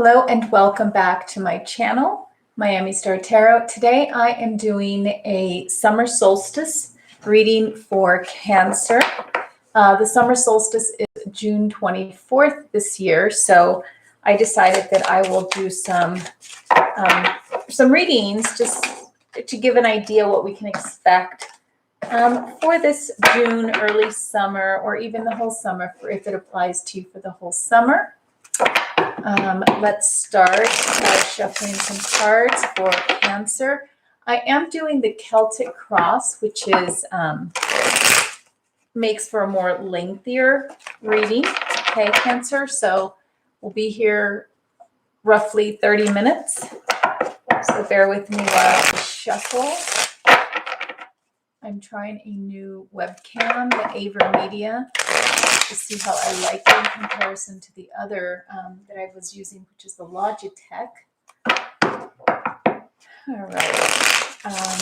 Hello and welcome back to my channel, Miami Star Tarot. Today I am doing a summer solstice reading for Cancer. The summer solstice is June 24th this year, so I decided that I will do some readings just to give an idea what we can expect for this June, early summer, or even the whole summer, if it applies to you for the whole summer. Let's start by shuffling some cards for Cancer. I am doing the Celtic Cross, which is makes for a more lengthier reading. Okay, Cancer. So we'll be here roughly 30 minutes. So bear with me while I shuffle. I'm trying a new webcam, the Aver Media, to see how I like it in comparison to the other that I was using, which is the Logitech. All right.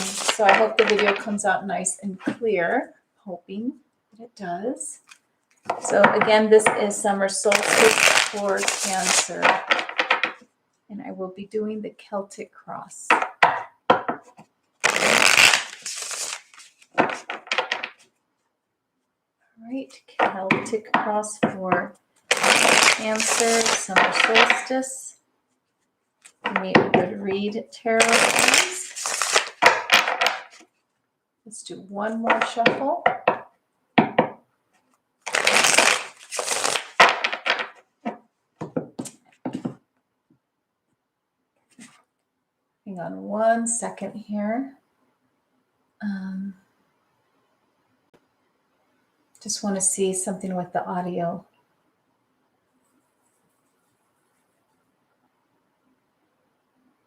So I hope the video comes out nice and clear. Hoping that it does. So again, this is summer solstice for Cancer, and I will be doing the Celtic Cross. All right, Celtic Cross for Cancer, summer solstice. Give me a good read, tarot, please. Let's do one more shuffle. Hang on 1 second here. Just want to see something with the audio.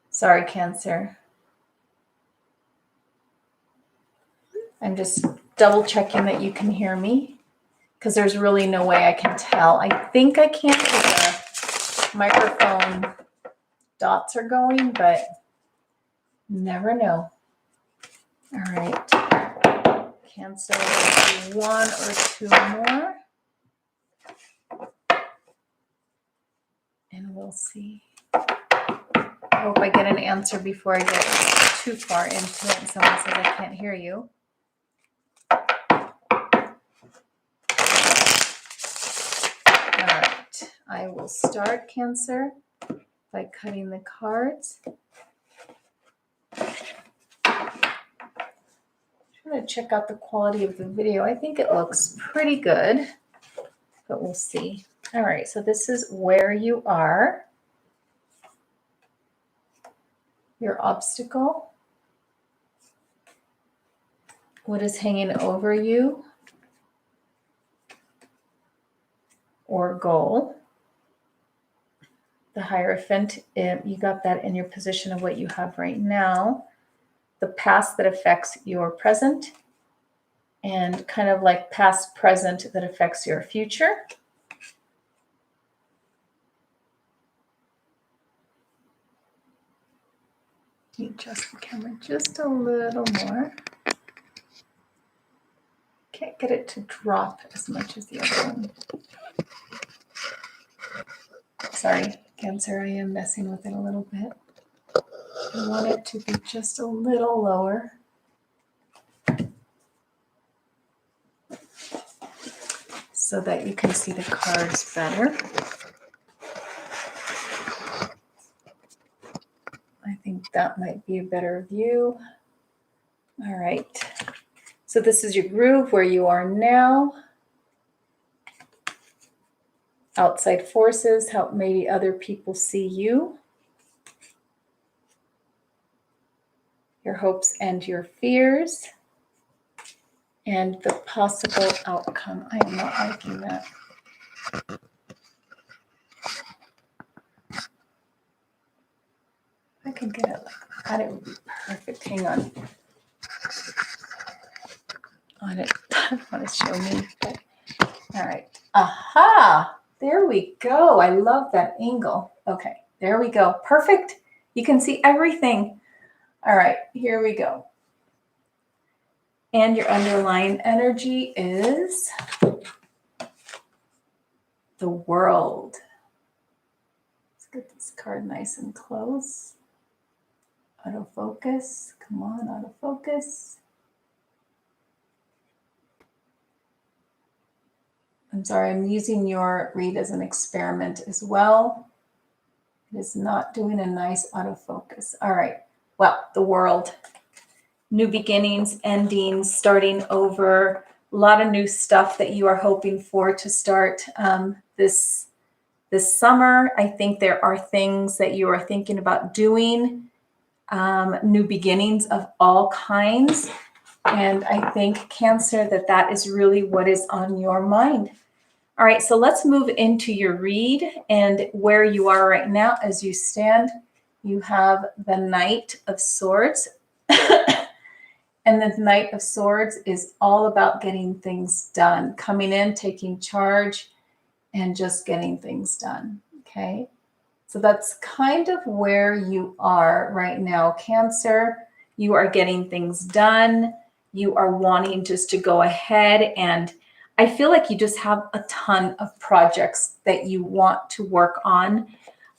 Sorry, Cancer. I'm just double checking that you can hear me because there's really no way I can tell. I think I can because the microphone dots are going, but never know. All right. Cancer, do one or two more. And we'll see. I hope I get an answer before I get too far into it and someone says I can't hear you. All right. I will start, Cancer, by cutting the cards. I'm going to check out the quality of the video. I think it looks pretty good, but we'll see. All right, so this is where you are, your obstacle, what is hanging over you, or goal. The Hierophant, you got that in your position of what you have right now. The past that affects your present, and kind of like past present that affects your future. You adjust the camera just a little more. Can't get it to drop as much as the other one. Sorry, Cancer, I am messing with it a little bit. I want it to be just a little lower. So that you can see the cards better. I think that might be a better view. All right. So this is your groove where you are now. Outside forces, how maybe other people see you. Your hopes and your fears. And the possible outcome. I am not liking that. If I could get it like that, it would be perfect. Hang on. I don't want to show me, but all right. Aha! There we go. I love that angle. Okay, there we go. Perfect. You can see everything. All right, here we go. And your underlying energy is the World. Let's get this this card nice and close. Autofocus. Come on, autofocus. I'm sorry, I'm using your read as an experiment as well. It is not doing a nice autofocus. All right. Well, the world. New beginnings, endings, starting over. A lot of new stuff that you are hoping for to start this summer. I think there are things that you are thinking about doing. New beginnings of all kinds. And I think, Cancer, that is really what is on your mind. All right, so let's move into your read and where you are right now as you stand. You have the Knight of Swords. And the Knight of Swords is all about getting things done, coming in, taking charge, and just getting things done, okay? So that's kind of where you are right now, Cancer. You are getting things done. You are wanting just to go ahead, and I feel like you just have a ton of projects that you want to work on,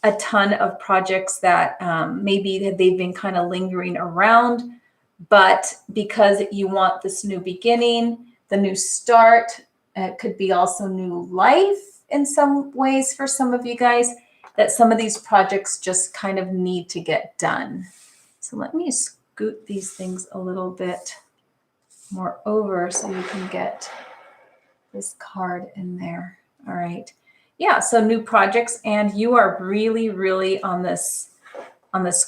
a ton of projects that maybe they've been kind of lingering around, but because you want this new beginning, the new start, it could be also new life in some ways for some of you guys, that some of these projects just kind of need to get done. So let me scoot these things a little bit more over so you can get this card in there. All right. Yeah, so new projects, and you are really, really on this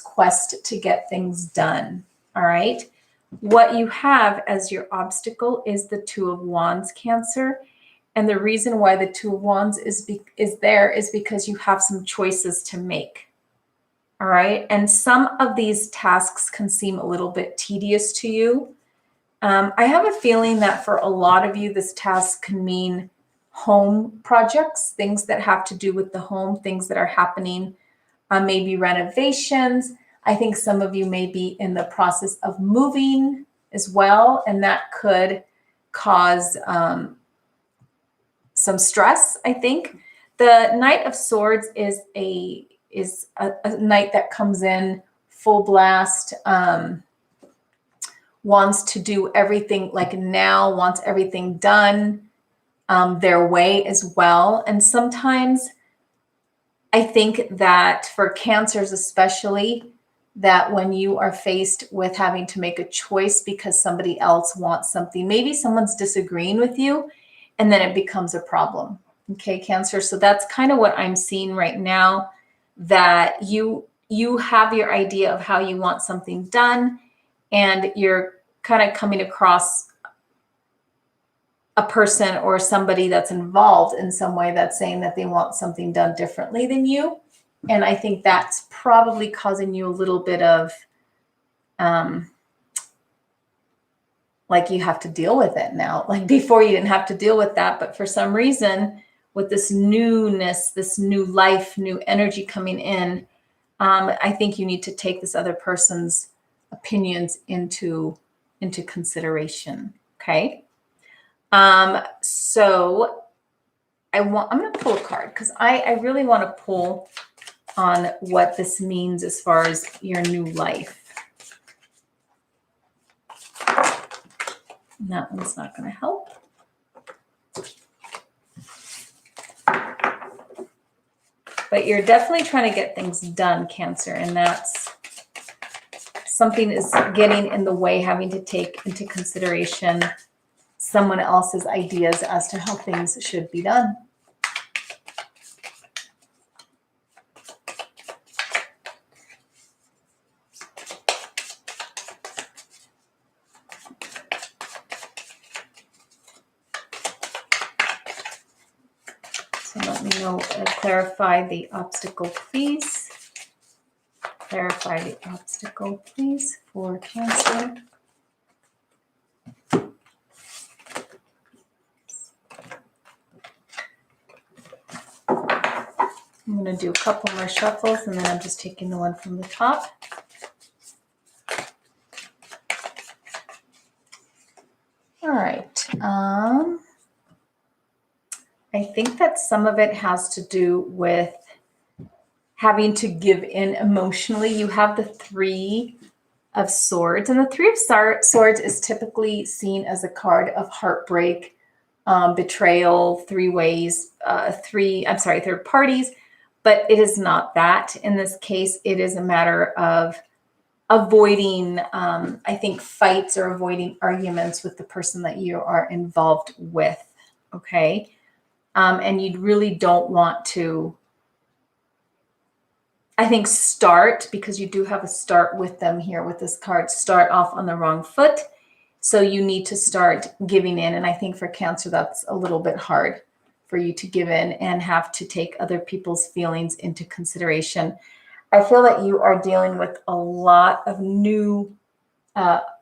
quest to get things done. All right. What you have as your obstacle is the Two of Wands, Cancer. And the reason why the Two of Wands is because you have some choices to make. All right. And some of these tasks can seem a little bit tedious to you. I have a feeling that for a lot of you, this task can mean home projects, things that have to do with the home, things that are happening, maybe renovations. I think some of you may be in the process of moving as well, and that could cause some stress, I think. The Knight of Swords is a knight that comes in full blast, wants to do everything like now, wants everything done their way as well. And sometimes I think that for Cancers especially, that when you are faced with having to make a choice because somebody else wants something, maybe someone's disagreeing with you, and then it becomes a problem. Okay, Cancer. So that's kind of what I'm seeing right now, that you have your idea of how you want something done, and you're kind of coming across a person or somebody that's involved in some way that's saying that they want something done differently than you. And I think that's probably causing you a little bit of like you have to deal with it now. Like before you didn't have to deal with that, but for some reason with this newness, this new life, new energy coming in, I think you need to take this other person's opinions into consideration. Okay. So I'm going to pull a card because I really want to pull on what this means as far as your new life. And that one's not going to help. But you're definitely trying to get things done, Cancer, and that's something is getting in the way, having to take into consideration someone else's ideas as to how things should be done. So let me know, clarify the obstacle, please. Clarify the obstacle, please, for Cancer. I'm going to do a couple more shuffles, and then I'm just taking the one from the top. All right. I think that some of it has to do with having to give in emotionally. You have the Three of Swords, and the Three of Swords is typically seen as a card of heartbreak, betrayal, third parties, but it is not that. In this case, it is a matter of avoiding, I think, fights or avoiding arguments with the person that you are involved with, okay? And you really don't want to, I think, start, because you do have a start with them here with this card, start off on the wrong foot. So you need to start giving in. And I think for Cancer, that's a little bit hard for you to give in and have to take other people's feelings into consideration. I feel that you are dealing with a lot of new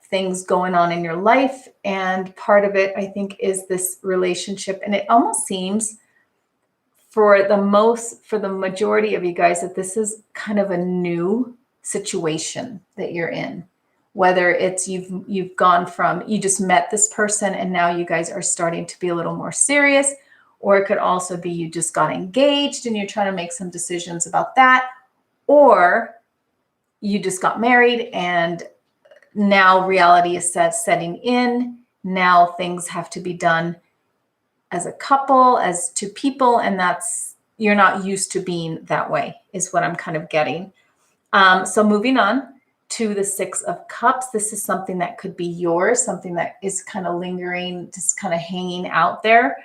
things going on in your life. And part of it, I think, is this relationship. And it almost seems for the majority of you guys that this is kind of a new situation that you're in. Whether it's you've gone from, you just met this person and now you guys are starting to be a little more serious, or it could also be you just got engaged and you're trying to make some decisions about that, or you just got married and now reality is setting in. Now things have to be done as a couple, as two people, and you're not used to being that way, is what I'm kind of getting. So moving on to the Six of Cups. This is something that could be yours, something that is kind of lingering, just kind of hanging out there.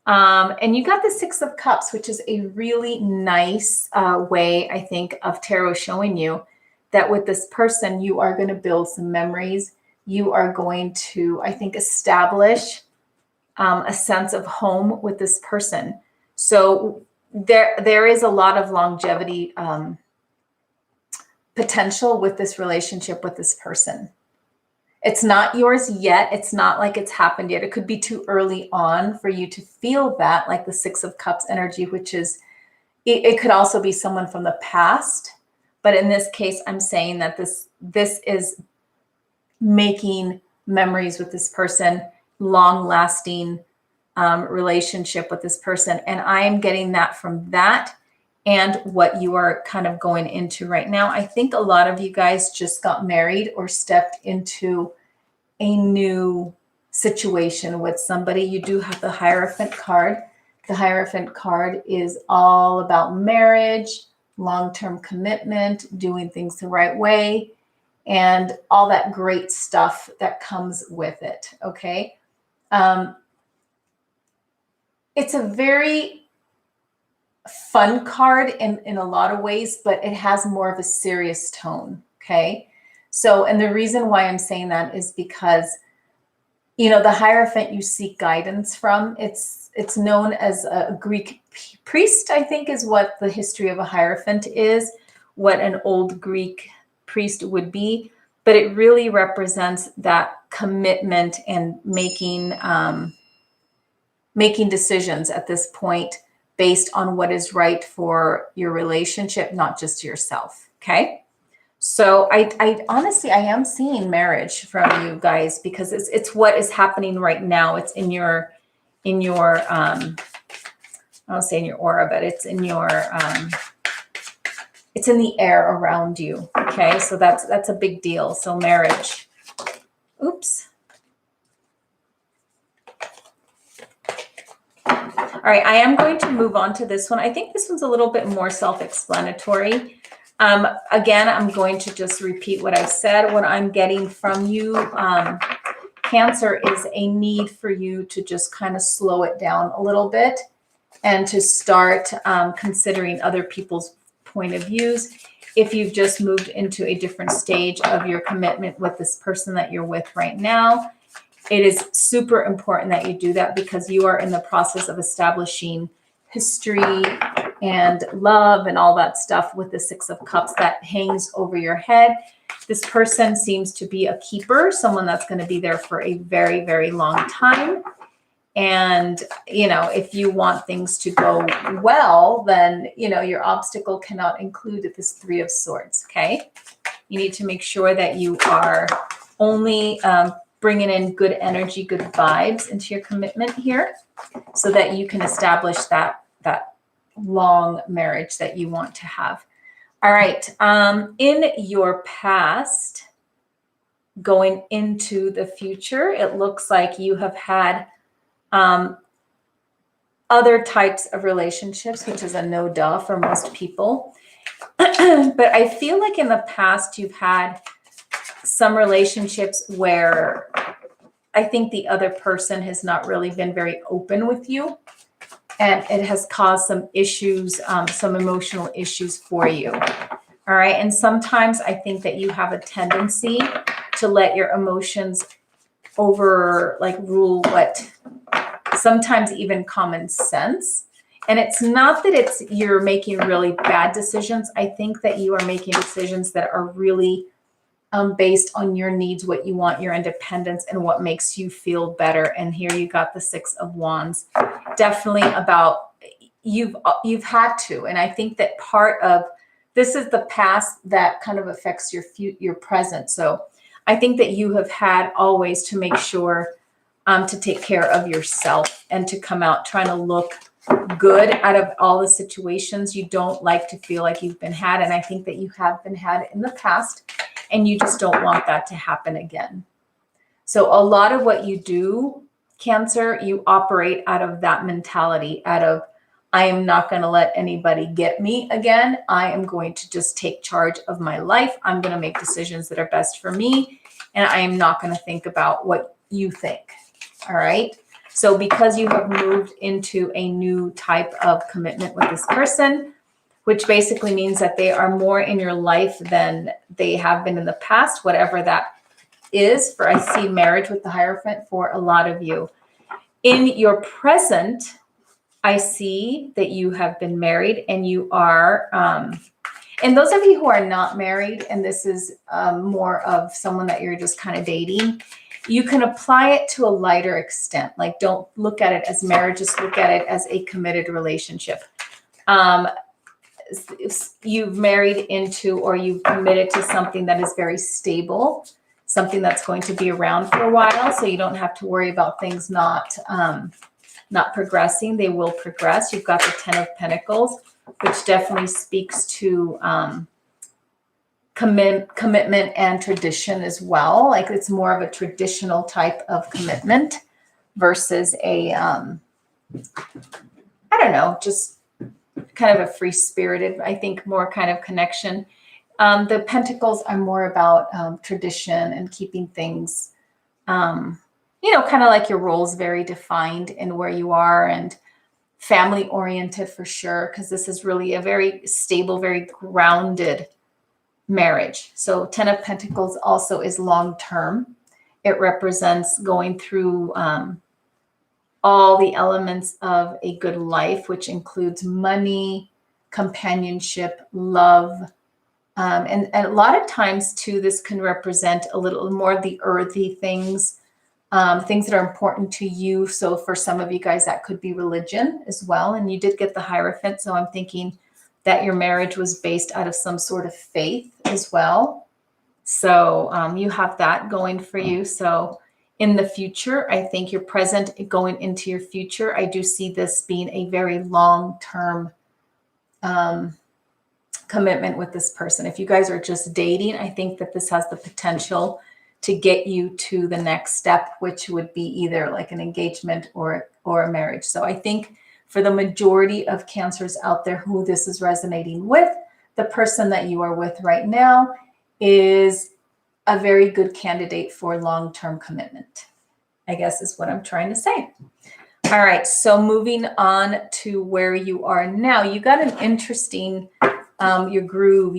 And you got the Six of Cups, which is a really nice way, I think, of tarot showing you that with this person, you are going to build some memories. You are going to, I think, establish a sense of home with this person. So there is a lot of longevity potential with this relationship with this person. It's not yours yet. It's not like it's happened yet. It could be too early on for you to feel that, like the Six of Cups energy, which is, it could also be someone from the past. But in this case, I'm saying that this is making memories with this person, long-lasting relationship with this person. And I am getting that from that and what you are kind of going into right now. I think a lot of you guys just got married or stepped into a new situation with somebody. You do have the Hierophant card. The Hierophant card is all about marriage, long-term commitment, doing things the right way, and all that great stuff that comes with it, okay? It's a very fun card in a lot of ways, but it has more of a serious tone, okay? So, and the reason why I'm saying that is because, you know, the Hierophant you seek guidance from, it's known as a Greek priest, I think is what the history of a Hierophant is, what an old Greek priest would be, but it really represents that commitment and making decisions at this point based on what is right for your relationship, not just yourself, okay? So I honestly, I am seeing marriage from you guys because it's what is happening right now. It's in your I don't say in your aura, but it's in your it's in the air around you, okay? So that's a big deal. So marriage. Oops. All right, I am going to move on to this one. I think this one's a little bit more self-explanatory. Again, I'm going to just repeat what I said. What I'm getting from you, Cancer, is a need for you to just kind of slow it down a little bit and to start considering other people's point of views. If you've just moved into a different stage of your commitment with this person that you're with right now, it is super important that you do that because you are in the process of establishing history and love and all that stuff with the Six of Cups that hangs over your head. This person seems to be a keeper, someone that's going to be there for a very, very long time. And, you know, if you want things to go well, then, you know, your obstacle cannot include this Three of Swords, okay? You need to make sure that you are only bringing in good energy, good vibes into your commitment here so that you can establish that long marriage that you want to have. All right. In your past, going into the future, it looks like you have had other types of relationships, which is a no-duh for most people. But I feel like in the past, you've had some relationships where I think the other person has not really been very open with you. And it has caused some issues, some emotional issues for you. All right. And sometimes I think that you have a tendency to let your emotions rule what sometimes even common sense. And it's not that you're making really bad decisions. I think that you are making decisions that are really based on your needs, what you want, your independence, and what makes you feel better. And here you got the 6 of Wands. Definitely about you've had to. And I think that part of this is the past that kind of affects your present. So I think that you have had always to make sure to take care of yourself and to come out trying to look good out of all the situations. You don't like to feel like you've been had. And I think that you have been had in the past, and you just don't want that to happen again. So a lot of what you do, Cancer, you operate out of that mentality, out of, I am not going to let anybody get me again. I am going to just take charge of my life. I'm going to make decisions that are best for me. And I am not going to think about what you think. All right. So because you have moved into a new type of commitment with this person, which basically means that they are more in your life than they have been in the past, whatever that is. For I see marriage with the Hierophant for a lot of you. In your present, I see that you have been married and you are, and those of you who are not married, and this is more of someone that you're just kind of dating, you can apply it to a lighter extent. Like, don't look at it as marriage, just look at it as a committed relationship. You've married into, or you've committed to something that is very stable, something that's going to be around for a while. So you don't have to worry about things not progressing. They will progress. You've got the 10 of Pentacles, which definitely speaks to commitment and tradition as well. Like, it's more of a traditional type of commitment versus a, I don't know, just kind of a free-spirited, I think, more kind of connection. The Pentacles are more about tradition and keeping things, kind of like your roles very defined in where you are, and family oriented for sure, because this is really a very stable, very grounded marriage. So 10 of Pentacles also is long-term. It represents going through all the elements of a good life, which includes money, companionship, love. And a lot of times too, this can represent a little more of the earthy things, things that are important to you. So for some of you guys, that could be religion as well. And you did get the Hierophant. So I'm thinking that your marriage was based out of some sort of faith as well. So you have that going for you. So in the future, I think your present going into your future, I do see this being a very long-term commitment with this person. If you guys are just dating, I think that this has the potential to get you to the next step, which would be either like an engagement or a marriage. So I think for the majority of Cancers out there who this is resonating with, the person that you are with right now is a very good candidate for long-term commitment, I guess is what I'm trying to say. All right, so moving on to where you are now. You got an interesting, your groove,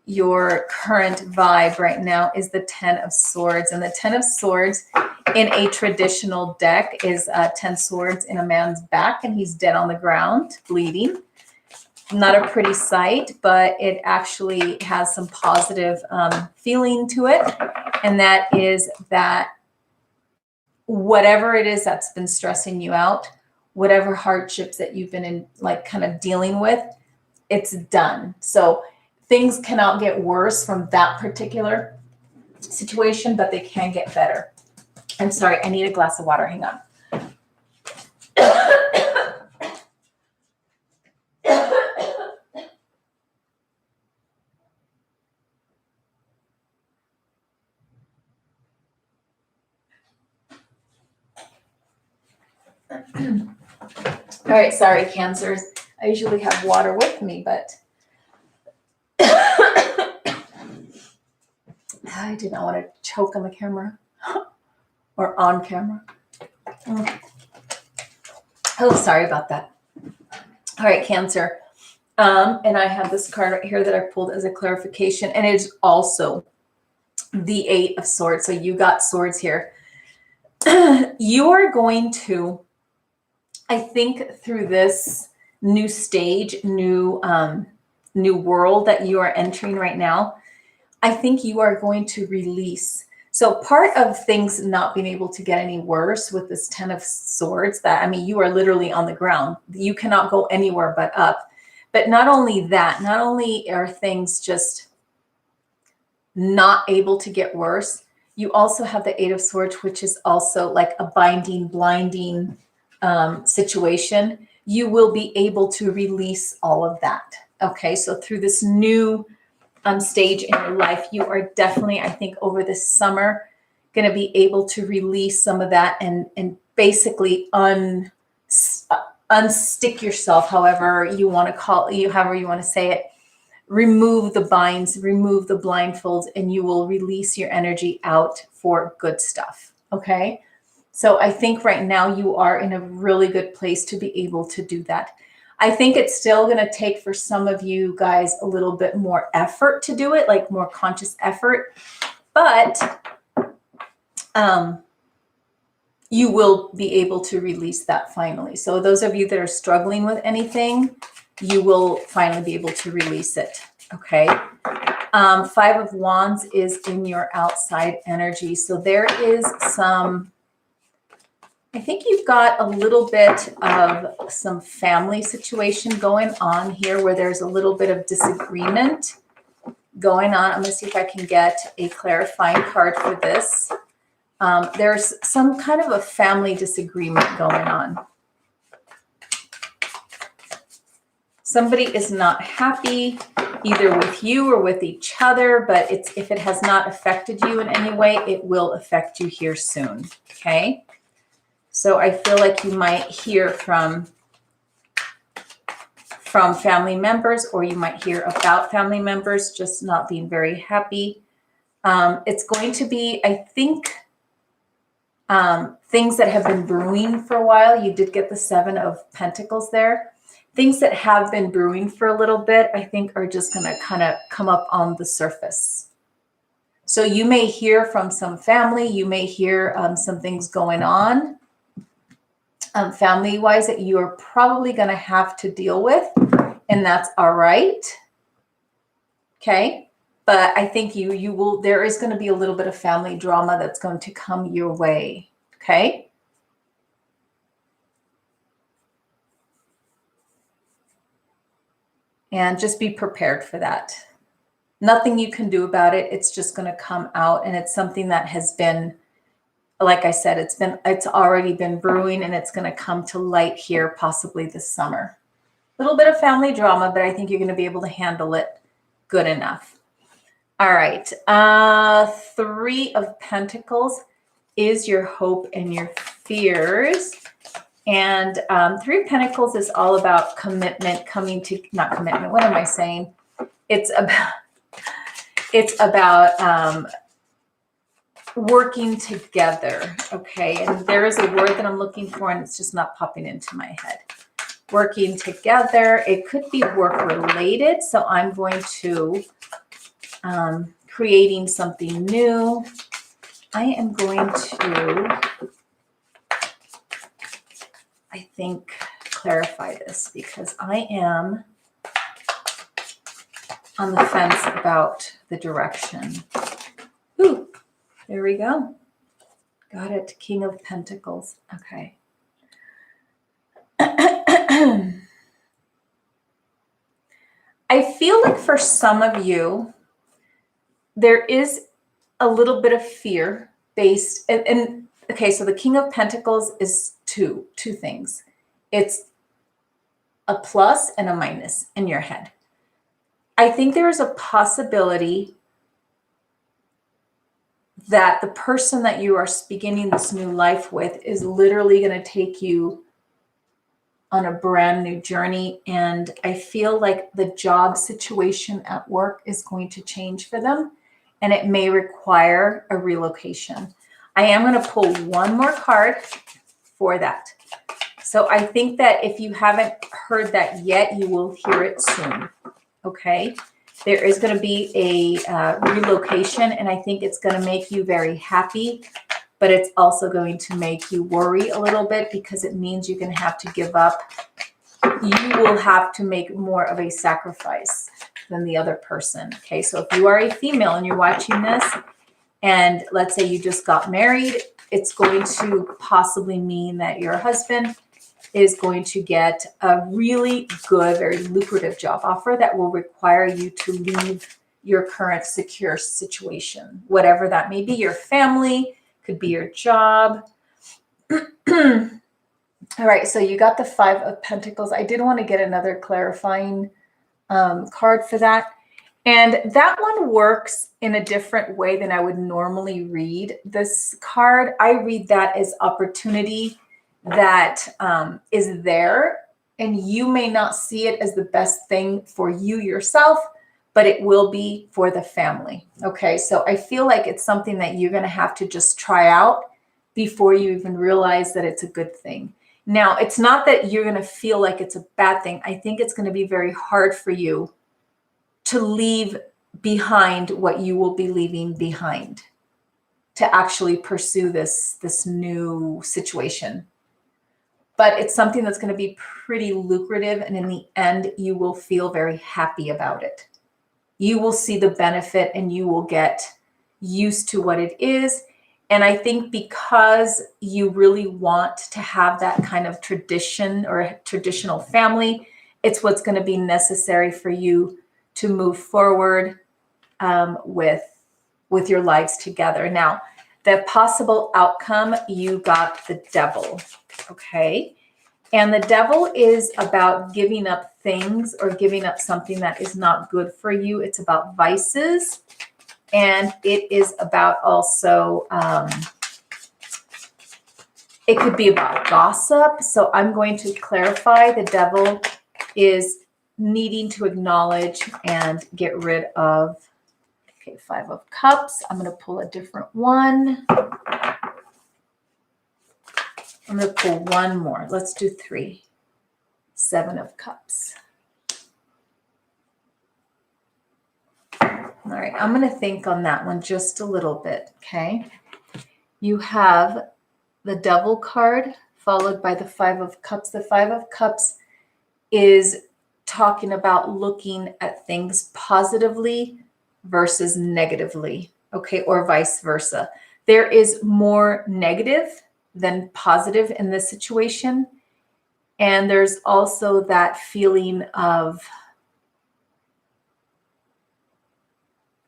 your current vibe right now is the 10 of Swords. And the 10 of Swords in a traditional deck is 10 swords in a man's back, and he's dead on the ground, bleeding. Not a pretty sight, but it actually has some positive feeling to it. And that is that whatever it is that's been stressing you out, whatever hardships that you've been in, like kind of dealing with, it's done. So things cannot get worse from that particular situation, but they can get better. I'm sorry, I need a glass of water. Hang on. All right, sorry, Cancers. I usually have water with me, but I did not want to choke on the camera or on camera. Oh, sorry about that. All right, Cancer. And I have this card right here that I pulled as a clarification, and it's also the 8 of Swords. So you got swords here. You are going to, I think, through this new stage, new world that you are entering right now, I think you are going to release. So part of things not being able to get any worse with this 10 of Swords, that, I mean, you are literally on the ground. You cannot go anywhere but up. But not only that, not only are things just not able to get worse, you also have the 8 of Swords, which is also like a binding, blinding situation. You will be able to release all of that. Okay, so through this new stage in your life, you are definitely, I think, over this summer, going to be able to release some of that and basically unstick yourself, however you want to call it, however you want to say it. Remove the binds, remove the blindfolds, and you will release your energy out for good stuff. Okay. So I think right now you are in a really good place to be able to do that. I think it's still going to take for some of you guys a little bit more effort to do it, like more conscious effort, but you will be able to release that finally. So those of you that are struggling with anything, you will finally be able to release it. Okay. 5 of Wands is in your outside energy. So there is some, I think you've got a little bit of some family situation going on here where there's a little bit of disagreement going on. I'm going to see if I can get a clarifying card for this. There's some kind of a family disagreement going on. Somebody is not happy either with you or with each other, but if it has not affected you in any way, it will affect you here soon. Okay. So I feel like you might hear from family members, or you might hear about family members just not being very happy. It's going to be, I think, things that have been brewing for a while. You did get the 7 of Pentacles there. Things that have been brewing for a little bit, I think, are just going to kind of come up on the surface. So you may hear from some family. You may hear some things going on family-wise that you are probably going to have to deal with, and that's all right. Okay. But I think you will, there is going to be a little bit of family drama that's going to come your way. Okay. And just be prepared for that. Nothing you can do about it. It's just going to come out, and it's something that has been, like I said, it's already been brewing, and it's going to come to light here possibly this summer. A little bit of family drama, but I think you're going to be able to handle it good enough. All right. 3 of Pentacles is your hope and your fears. And 3 of Pentacles is all about commitment, not commitment. What am I saying? It's about working together. Okay. And there is a word that I'm looking for, and it's just not popping into my head. Working together. It could be work related. So I'm going to creating something new. I am going to, I think, clarify this because I am on the fence about the direction. Ooh, there we go. Got it. King of Pentacles. Okay. I feel like for some of you, there is a little bit of fear based, and okay, so the King of Pentacles is two things. It's a plus and a minus in your head. I think there is a possibility that the person that you are beginning this new life with is literally going to take you on a brand new journey. And I feel like the job situation at work is going to change for them, and it may require a relocation. I am going to pull one more card for that. So I think that if you haven't heard that yet, you will hear it soon. Okay. There is going to be a relocation, and I think it's going to make you very happy, but it's also going to make you worry a little bit because it means you're going to have to give up. You will have to make more of a sacrifice than the other person. Okay. So if you are a female and you're watching this, and let's say you just got married, it's going to possibly mean that your husband is going to get a really good, very lucrative job offer that will require you to leave your current secure situation, whatever that may be. Your family, could be your job. All right, so you got the 5 of Pentacles. I did want to get another clarifying card for that. And that one works in a different way than I would normally read this card. I read that as opportunity that is there, and you may not see it as the best thing for you yourself, but it will be for the family. Okay, so I feel like it's something that you're going to have to just try out before you even realize that it's a good thing. Now, it's not that you're going to feel like it's a bad thing. I think it's going to be very hard for you to leave behind what you will be leaving behind to actually pursue this new situation. But it's something that's going to be pretty lucrative, and in the end, you will feel very happy about it. You will see the benefit, and you will get used to what it is. And I think because you really want to have that kind of tradition or traditional family, it's what's going to be necessary for you to move forward with your lives together. Now, the possible outcome, you got the Devil, okay? And the Devil is about giving up things or giving up something that is not good for you. It's about vices, and it is about also, it could be about gossip. So I'm going to clarify. The Devil is needing to acknowledge and get rid of. Okay, 5 of Cups. I'm going to pull a different one. I'm going to pull one more. Let's do 3. 7 of Cups. All right, I'm going to think on that one just a little bit, okay? You have the Devil card followed by the 5 of Cups. The 5 of Cups is talking about looking at things positively versus negatively, okay, or vice versa. There is more negative than positive in this situation. And there's also that feeling of,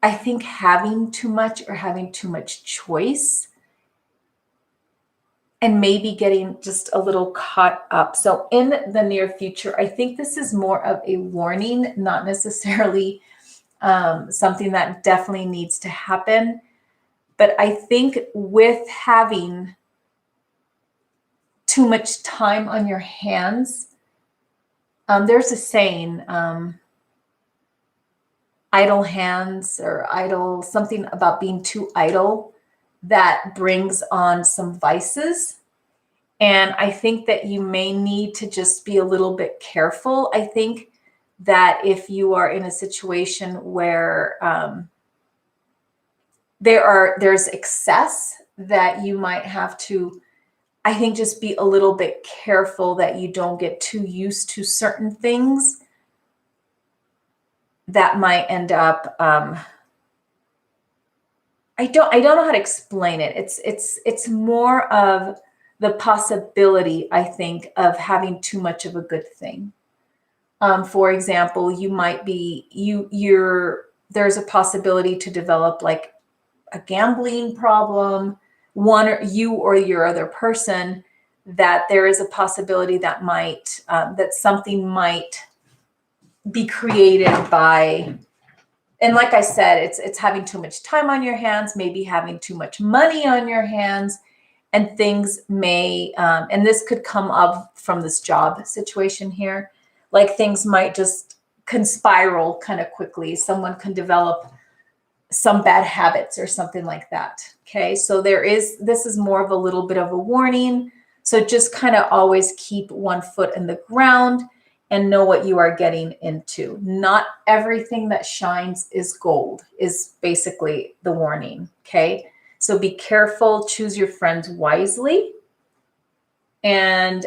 I think, having too much or having too much choice, and maybe getting just a little caught up. So in the near future, I think this is more of a warning, not necessarily something that definitely needs to happen. But I think with having too much time on your hands, there's a saying, idle hands or idle, something about being too idle, that brings on some vices. And I think that you may need to just be a little bit careful. I think that if you are in a situation where there's excess, that you might have to, I think, just be a little bit careful that you don't get too used to certain things that might end up, I don't know how to explain it. It's more of the possibility, I think, of having too much of a good thing. For example, you might be, there's a possibility to develop like a gambling problem, one or you or your other person, that there is a possibility that might, that something might be created by, and like I said, it's having too much time on your hands, maybe having too much money on your hands. and things may, and this could come up from this job situation here, like things might just can spiral kind of quickly. Someone can develop some bad habits or something like that. Okay, so this is more of a little bit of a warning. So just kind of always keep one foot in the ground and know what you are getting into. Not everything that shines is gold, is basically the warning. Okay, so be careful, choose your friends wisely, and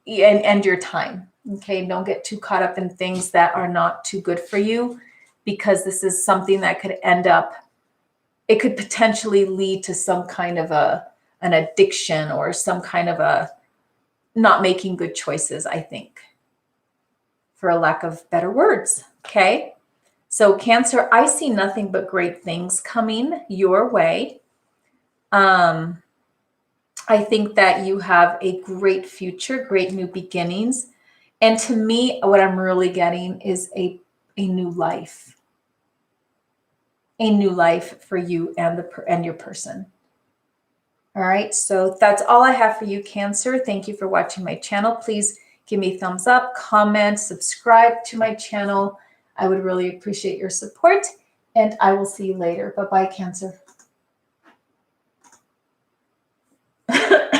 your time. Okay, don't get too caught up in things that are not too good for you, because this is something that could end up, it could potentially lead to some kind of an addiction or some kind of a not making good choices, I think, for a lack of better words. Okay, so Cancer, I see nothing but great things coming your way. I think that you have a great future, great new beginnings. And to me, what I'm really getting is a new life. A new life for you and your person. All right, so that's all I have for you, Cancer. Thank you for watching my channel. Please give me a thumbs up, comment, subscribe to my channel. I would really appreciate your support, and I will see you later. Bye-bye, Cancer.